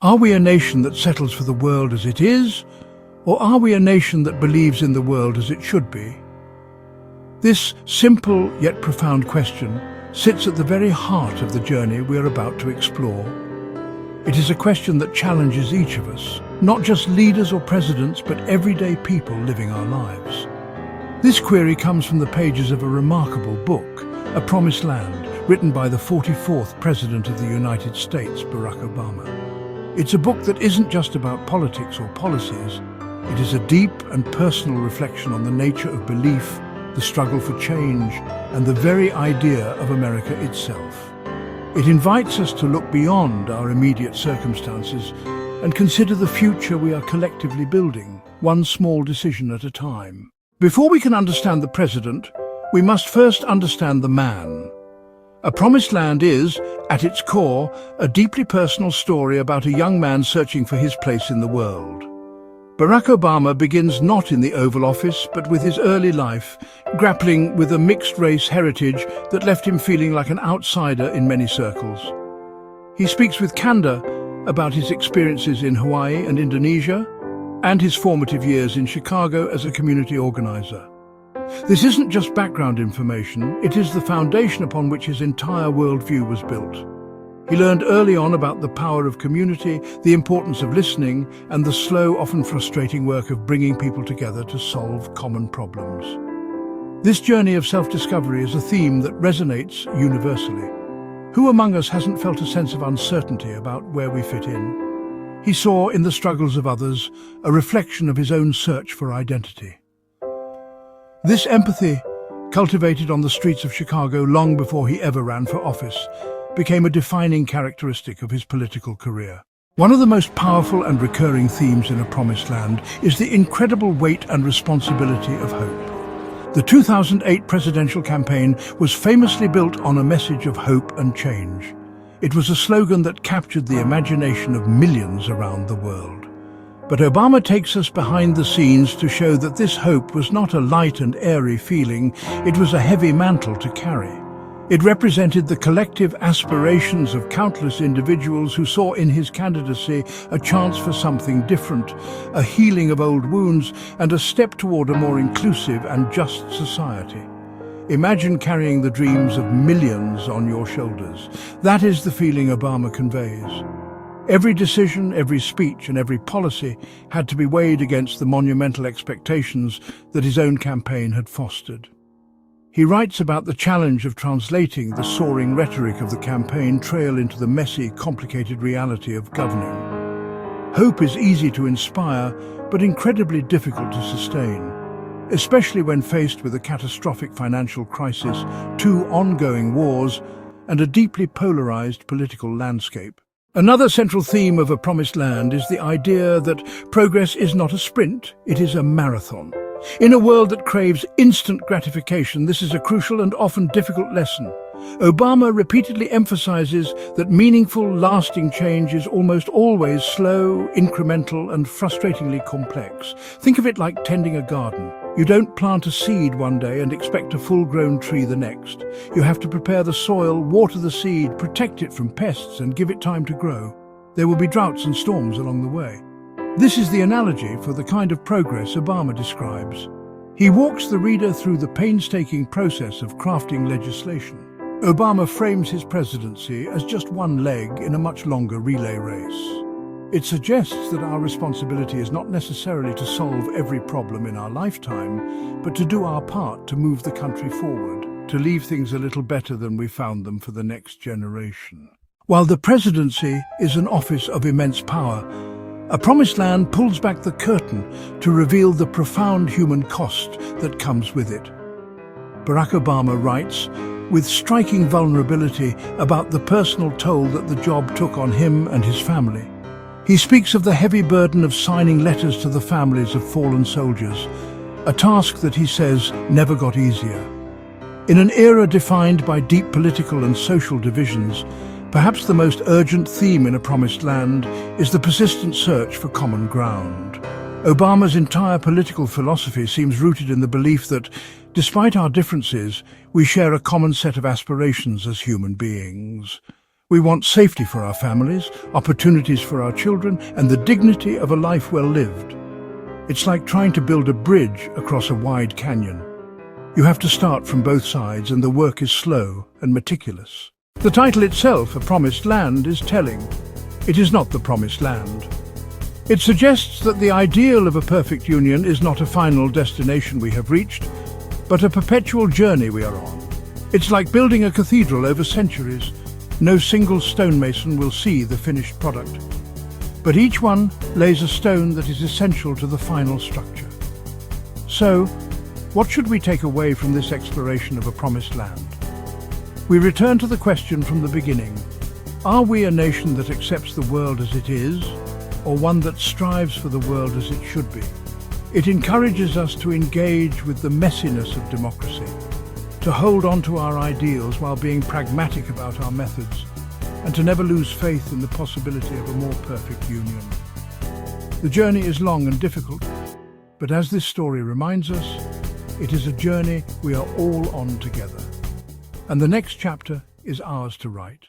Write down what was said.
Are we a nation that settles for the world as it is, or are we a nation that believes in the world as it should be? This simple yet profound question sits at the very heart of the journey we are about to explore. It is a question that challenges each of us, not just leaders or presidents, but everyday people living our lives. This query comes from the pages of a remarkable book, A Promised Land, written by the 44th President of the United States, Barack Obama. It's a book that isn't just about politics or policies. It is a deep and personal reflection on the nature of belief, the struggle for change, and the very idea of America itself. It invites us to look beyond our immediate circumstances and consider the future we are collectively building, one small decision at a time. Before we can understand the president, we must first understand the man. A Promised Land is, at its core, a deeply personal story about a young man searching for his place in the world. Barack Obama begins not in the Oval Office, but with his early life, grappling with a mixed-race heritage that left him feeling like an outsider in many circles. He speaks with candor about his experiences in Hawaii and Indonesia, and his formative years in Chicago as a community organizer. This isn't just background information, it is the foundation upon which his entire worldview was built. He learned early on about the power of community, the importance of listening, and the slow, often frustrating work of bringing people together to solve common problems. This journey of self-discovery is a theme that resonates universally. Who among us hasn't felt a sense of uncertainty about where we fit in? He saw in the struggles of others a reflection of his own search for identity. This empathy, cultivated on the streets of Chicago long before he ever ran for office, became a defining characteristic of his political career. One of the most powerful and recurring themes in A Promised Land is the incredible weight and responsibility of hope. The 2008 presidential campaign was famously built on a message of hope and change. It was a slogan that captured the imagination of millions around the world. But Obama takes us behind the scenes to show that this hope was not a light and airy feeling, it was a heavy mantle to carry. It represented the collective aspirations of countless individuals who saw in his candidacy a chance for something different, a healing of old wounds, and a step toward a more inclusive and just society. Imagine carrying the dreams of millions on your shoulders. That is the feeling Obama conveys. Every decision, every speech, and every policy had to be weighed against the monumental expectations that his own campaign had fostered. He writes about the challenge of translating the soaring rhetoric of the campaign trail into the messy, complicated reality of governing. Hope is easy to inspire, but incredibly difficult to sustain, especially when faced with a catastrophic financial crisis, 2 ongoing wars, and a deeply polarized political landscape. Another central theme of A Promised Land is the idea that progress is not a sprint, it is a marathon. In a world that craves instant gratification, this is a crucial and often difficult lesson. Obama repeatedly emphasizes that meaningful, lasting change is almost always slow, incremental, and frustratingly complex. Think of it like tending a garden. You don't plant a seed one day and expect a full-grown tree the next. You have to prepare the soil, water the seed, protect it from pests, and give it time to grow. There will be droughts and storms along the way. This is the analogy for the kind of progress Obama describes. He walks the reader through the painstaking process of crafting legislation. Obama frames his presidency as just one leg in a much longer relay race. It suggests that our responsibility is not necessarily to solve every problem in our lifetime, but to do our part to move the country forward, to leave things a little better than we found them for the next generation. While the presidency is an office of immense power, A Promised Land pulls back the curtain to reveal the profound human cost that comes with it. Barack Obama writes with striking vulnerability about the personal toll that the job took on him and his family. He speaks of the heavy burden of signing letters to the families of fallen soldiers, a task that he says never got easier. In an era defined by deep political and social divisions, perhaps the most urgent theme in A Promised Land is the persistent search for common ground. Obama's entire political philosophy seems rooted in the belief that, despite our differences, we share a common set of aspirations as human beings. We want safety for our families, opportunities for our children, and the dignity of a life well lived. It's like trying to build a bridge across a wide canyon. You have to start from both sides, and the work is slow and meticulous. The title itself, A Promised Land, is telling. It is not the promised land. It suggests that the ideal of a perfect union is not a final destination we have reached, but a perpetual journey we are on. It's like building a cathedral over centuries. No single stonemason will see the finished product, but each one lays a stone that is essential to the final structure. So, what should we take away from this exploration of a promised land? We return to the question from the beginning. Are we a nation that accepts the world as it is, or one that strives for the world as it should be? It encourages us to engage with the messiness of democracy, to hold on to our ideals while being pragmatic about our methods, and to never lose faith in the possibility of a more perfect union. The journey is long and difficult, but as this story reminds us, it is a journey we are all on together. And the next chapter is ours to write.